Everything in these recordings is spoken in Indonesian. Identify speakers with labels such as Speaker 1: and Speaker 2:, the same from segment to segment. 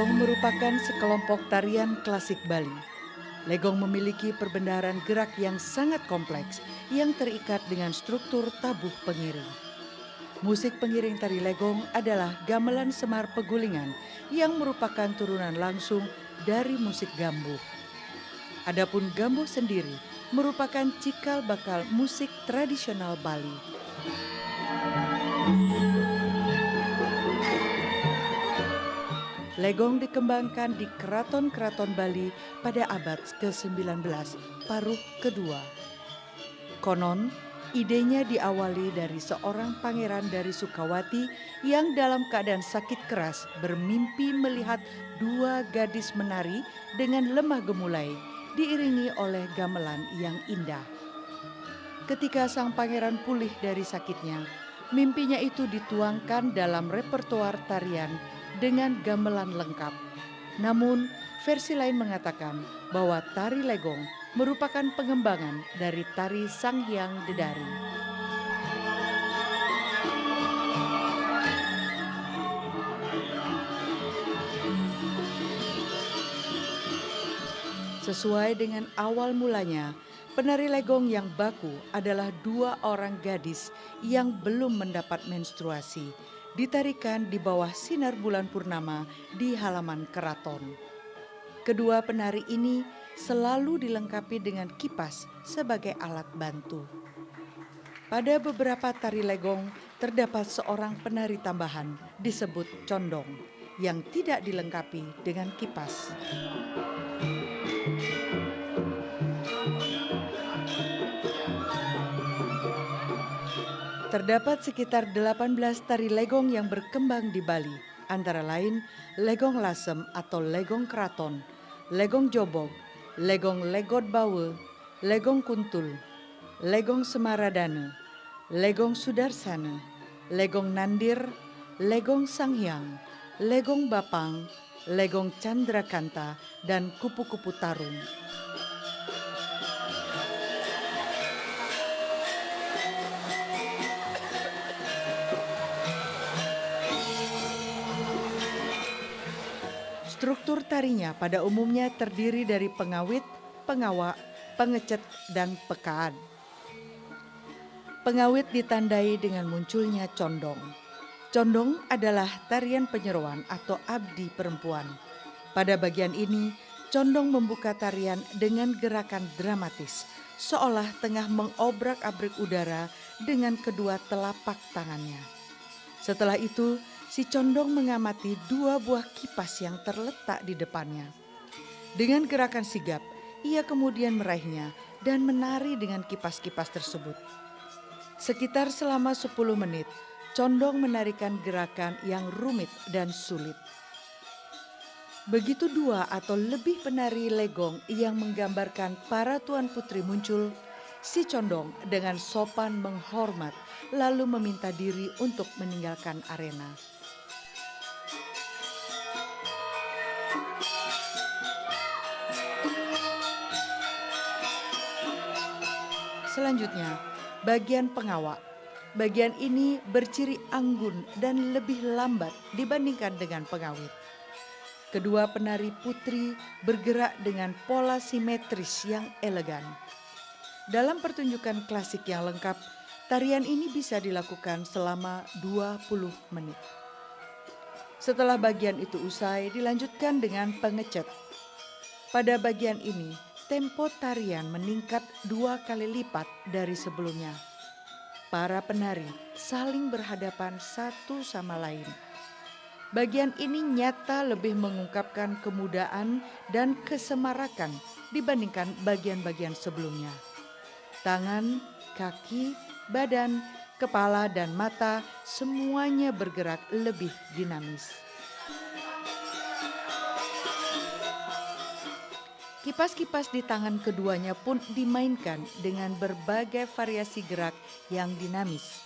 Speaker 1: Legong merupakan sekelompok tarian klasik Bali. Legong memiliki perbendaharaan gerak yang sangat kompleks yang terikat dengan struktur tabuh pengiring. Musik pengiring tari legong adalah gamelan semar pegulingan yang merupakan turunan langsung dari musik gambuh. Adapun gambuh sendiri merupakan cikal bakal musik tradisional Bali. Legong dikembangkan di keraton-keraton Bali pada abad ke-19, paruh kedua. Konon, idenya diawali dari seorang pangeran dari Sukawati yang dalam keadaan sakit keras bermimpi melihat dua gadis menari dengan lemah gemulai diiringi oleh gamelan yang indah. Ketika sang pangeran pulih dari sakitnya, mimpinya itu dituangkan dalam repertoar tarian dengan gamelan lengkap. Namun, versi lain mengatakan bahwa tari legong merupakan pengembangan dari tari Sanghyang Dedari. Sesuai dengan awal mulanya, penari legong yang baku adalah dua orang gadis yang belum mendapat menstruasi, ditarikan di bawah sinar bulan purnama di halaman keraton. Kedua penari ini selalu dilengkapi dengan kipas sebagai alat bantu. Pada beberapa tari legong terdapat seorang penari tambahan disebut condong yang tidak dilengkapi dengan kipas. Terdapat sekitar 18 tari legong yang berkembang di Bali, antara lain legong lasem atau legong keraton, legong jobog, legong legot bawe, legong kuntul, legong semaradana, legong sudarsana, legong nandir, legong sanghyang, legong bapang, legong candrakanta, dan kupu-kupu tarung. Struktur tarinya pada umumnya terdiri dari pengawit, pengawak, pengecet, dan pekaan. Pengawit ditandai dengan munculnya condong. Condong adalah tarian penyeruan atau abdi perempuan. Pada bagian ini, condong membuka tarian dengan gerakan dramatis, seolah tengah mengobrak-abrik udara dengan kedua telapak tangannya. Setelah itu, si condong mengamati dua buah kipas yang terletak di depannya. Dengan gerakan sigap, ia kemudian meraihnya dan menari dengan kipas-kipas tersebut. Sekitar selama 10 menit, condong menarikan gerakan yang rumit dan sulit. Begitu dua atau lebih penari legong yang menggambarkan para tuan putri muncul, si condong dengan sopan menghormat lalu meminta diri untuk meninggalkan arena. Selanjutnya, bagian pengawak. Bagian ini berciri anggun dan lebih lambat dibandingkan dengan pengawit. Kedua penari putri bergerak dengan pola simetris yang elegan. Dalam pertunjukan klasik yang lengkap, tarian ini bisa dilakukan selama 20 menit. Setelah bagian itu usai, dilanjutkan dengan pengecet. Pada bagian ini, tempo tarian meningkat 2 kali lipat dari sebelumnya. Para penari saling berhadapan satu sama lain. Bagian ini nyata lebih mengungkapkan kemudaan dan kesemarakan dibandingkan bagian-bagian sebelumnya. Tangan, kaki, badan, kepala, dan mata semuanya bergerak lebih dinamis. Kipas-kipas di tangan keduanya pun dimainkan dengan berbagai variasi gerak yang dinamis.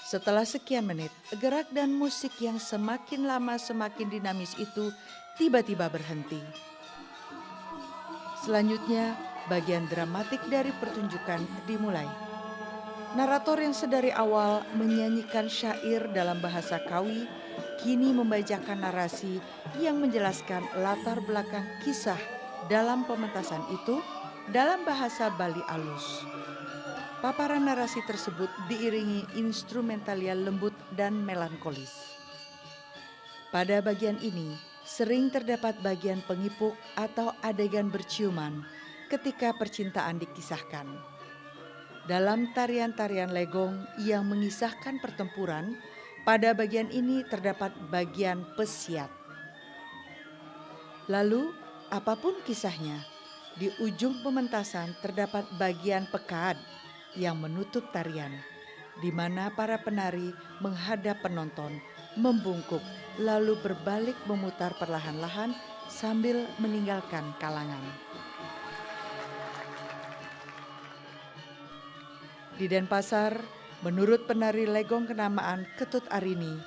Speaker 1: Setelah sekian menit, gerak dan musik yang semakin lama semakin dinamis itu tiba-tiba berhenti. Selanjutnya, bagian dramatik dari pertunjukan dimulai. Narator yang sedari awal menyanyikan syair dalam bahasa Kawi, kini membacakan narasi yang menjelaskan latar belakang kisah dalam pementasan itu dalam bahasa Bali alus. Paparan narasi tersebut diiringi instrumentalia lembut dan melankolis. Pada bagian ini, sering terdapat bagian pengipuk atau adegan berciuman ketika percintaan dikisahkan. Dalam tarian-tarian legong yang mengisahkan pertempuran, pada bagian ini terdapat bagian pesiat. Lalu, apapun kisahnya, di ujung pementasan terdapat bagian pekad yang menutup tarian, di mana para penari menghadap penonton, membungkuk, lalu berbalik memutar perlahan-lahan sambil meninggalkan kalangan. Di Denpasar, menurut penari legong kenamaan Ketut Arini,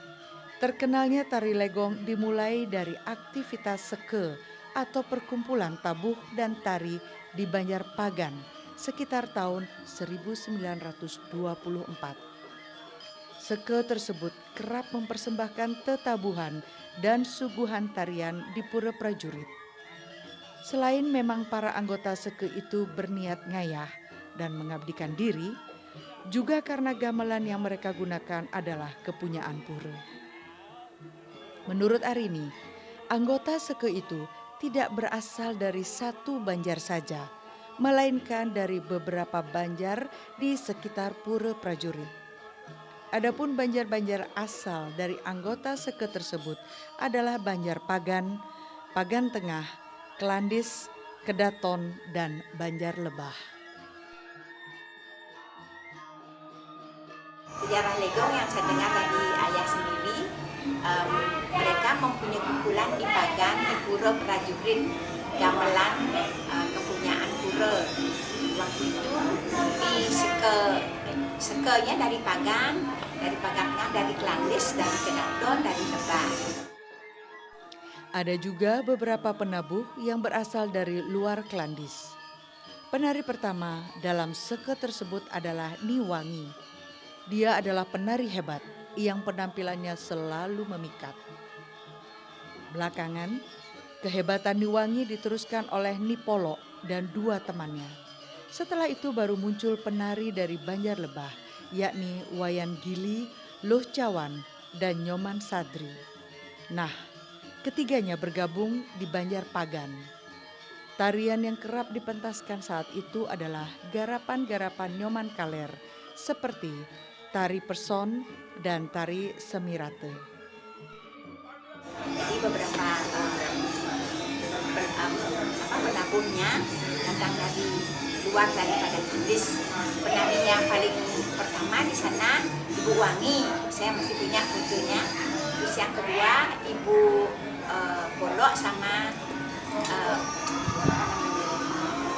Speaker 1: terkenalnya tari legong dimulai dari aktivitas seke atau perkumpulan tabuh dan tari di Banjarpagan sekitar tahun 1924. Seke tersebut kerap mempersembahkan tetabuhan dan suguhan tarian di pura prajurit. Selain memang para anggota seke itu berniat ngayah dan mengabdikan diri, juga karena gamelan yang mereka gunakan adalah kepunyaan pura. Menurut Arini, anggota seke itu tidak berasal dari satu banjar saja, melainkan dari beberapa banjar di sekitar pura prajurit. Adapun banjar-banjar asal dari anggota seke tersebut adalah Banjarpagan, Pagan Tengah, Kelandis, Kedaton, dan Banjar Lebah.
Speaker 2: Sejarah legong yang saya dengar dari ayah sendiri, mereka mempunyai kumpulan di Pagan, di pura prajurit, gamelan, kepunyaan pura. Waktu itu di sekenya dari Pagan Tengah, dari Kelandis, dari Kedaton, dari Lebah.
Speaker 1: Ada juga beberapa penabuh yang berasal dari luar Kelandis. Penari pertama dalam seke tersebut adalah Niwangi. Dia adalah penari hebat yang penampilannya selalu memikat. Belakangan, kehebatan Niwangi diteruskan oleh Nipolo dan dua temannya. Setelah itu baru muncul penari dari Banjar Lebah, yakni Wayan Gili, Loh Cawan, dan Nyoman Sadri. Nah, ketiganya bergabung di Banjarpagan. Tarian yang kerap dipentaskan saat itu adalah garapan-garapan Nyoman Kaler, seperti tari person dan tari semirate.
Speaker 2: Jadi beberapa penabuhnya datang dari luar daripada Kelandis. Penari yang paling pertama di sana Ibu Wangi, saya masih punya fotonya. Terus yang kedua Ibu Bolok sama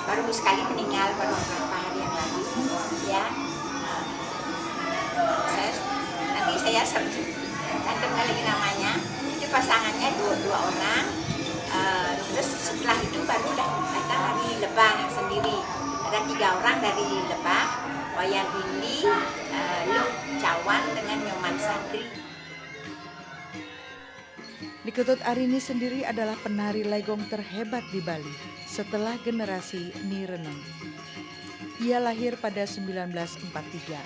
Speaker 2: baru sekali meninggal pada beberapa hari yang lalu, ya. Saya cantum lagi namanya. Itu pasangannya dua orang. Terus setelah itu baru datang dari Lebah yang sendiri. Ada 3 orang dari Lebah, Wayan Gili, Loh Cawan dengan Nyoman Sadri.
Speaker 1: Ketut Arini sendiri adalah penari legong terhebat di Bali setelah generasi Ni Reneng. Ia lahir pada 1943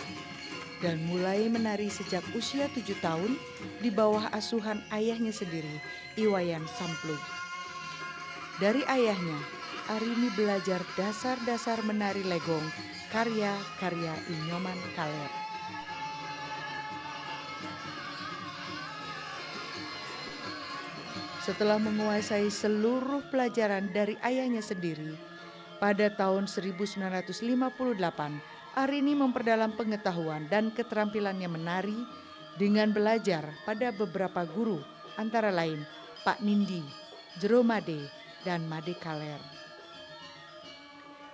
Speaker 1: dan mulai menari sejak usia 7 tahun di bawah asuhan ayahnya sendiri, Iwayan Samplug. Dari ayahnya, Arini belajar dasar-dasar menari legong karya-karya Nyoman Kaler. Setelah menguasai seluruh pelajaran dari ayahnya sendiri, pada tahun 1958, Arini memperdalam pengetahuan dan keterampilannya menari dengan belajar pada beberapa guru, antara lain Pak Nindi, Jero Made, dan Made Kaler.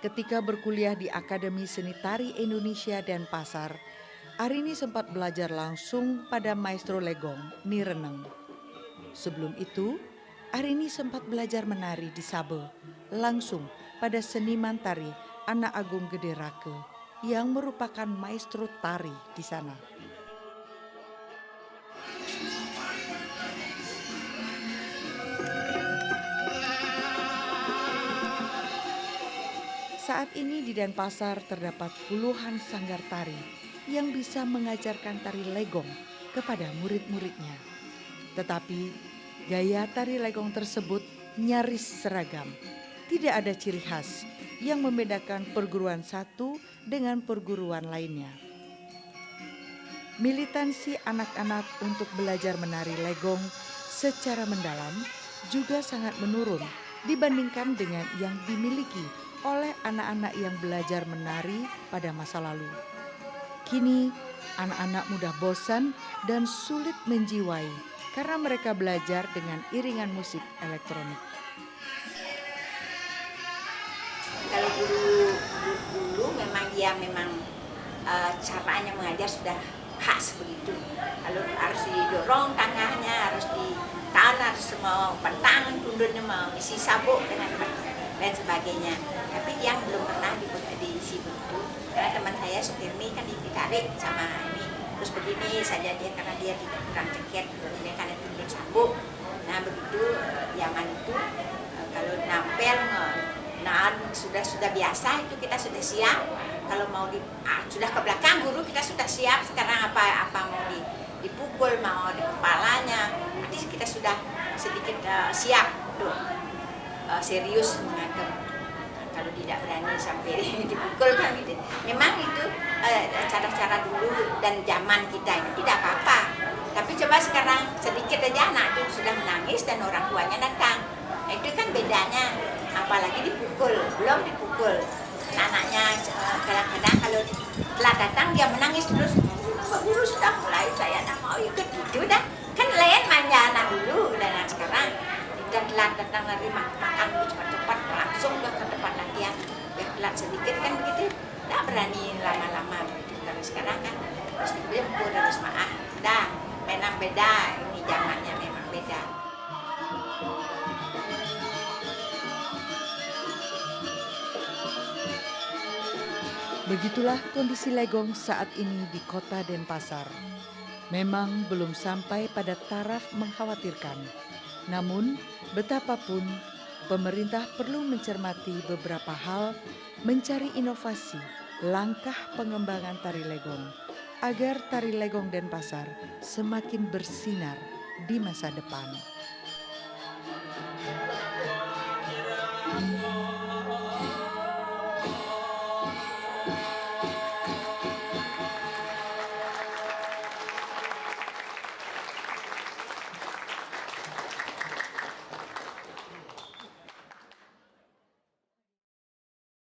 Speaker 1: Ketika berkuliah di Akademi Seni Tari Indonesia Denpasar, Arini sempat belajar langsung pada maestro legong Ni Reneng. Sebelum itu, Arini sempat belajar menari di Sabah langsung pada seniman tari Anak Agung Gede Rake yang merupakan maestro tari di sana. Saat ini di Denpasar terdapat puluhan sanggar tari yang bisa mengajarkan tari legong kepada murid-muridnya. Tetapi gaya tari legong tersebut nyaris seragam. Tidak ada ciri khas yang membedakan perguruan satu dengan perguruan lainnya. Militansi anak-anak untuk belajar menari legong secara mendalam juga sangat menurun dibandingkan dengan yang dimiliki oleh anak-anak yang belajar menari pada masa lalu. Kini anak-anak mudah bosan dan sulit menjiwai karena mereka belajar dengan iringan musik elektronik.
Speaker 2: Kalau guru dulu memang dia caranya mengajar sudah khas begitu. Kalau harus didorong tangannya, harus ditahan, harus semua pentangan tundurnya mau isi sabuk dengan dan sebagainya. Tapi yang belum pernah diisi begitu. Karena teman saya Sutirni kan ditarik sama ini, terus begini saja dia karena dia tidak kurang ceket, dia karena tundur sabuk. Nah begitu zaman itu kalau nampel sudah biasa itu kita sudah siap. Kalau mau sudah ke belakang guru kita sudah siap. Sekarang apa mau dipukul, mau di kepalanya, nanti kita sudah sedikit siap tuh serius mengatur. Kalau tidak berani sampai dipukul kan gitu. Memang itu cara-cara dulu dan zaman kita itu tidak apa-apa. Tapi coba sekarang sedikit aja anak itu sudah menangis dan orang tuanya datang. Itu kan bedanya. Apalagi dipukul, belum dipukul. Anaknya kadang-kadang kalau telah datang dia menangis terus. Pak guru sudah mulai, saya tak mau ikut gitu dah. Kan lain mainnya anak dulu dan sekarang dan telat datang lari makan cepat-cepat langsung ke tempat latihan. Biar telat sedikit kan begitu. Tak berani lama-lama begitu. Kalau sekarang kan harus dijemput, harus maaf. Dah, memang beda. Ini zamannya memang beda.
Speaker 1: Begitulah kondisi legong saat ini di kota Denpasar. Memang belum sampai pada taraf mengkhawatirkan. Namun, betapapun pemerintah perlu mencermati beberapa hal, mencari inovasi, langkah pengembangan tari legong, agar tari legong Denpasar semakin bersinar di masa depan.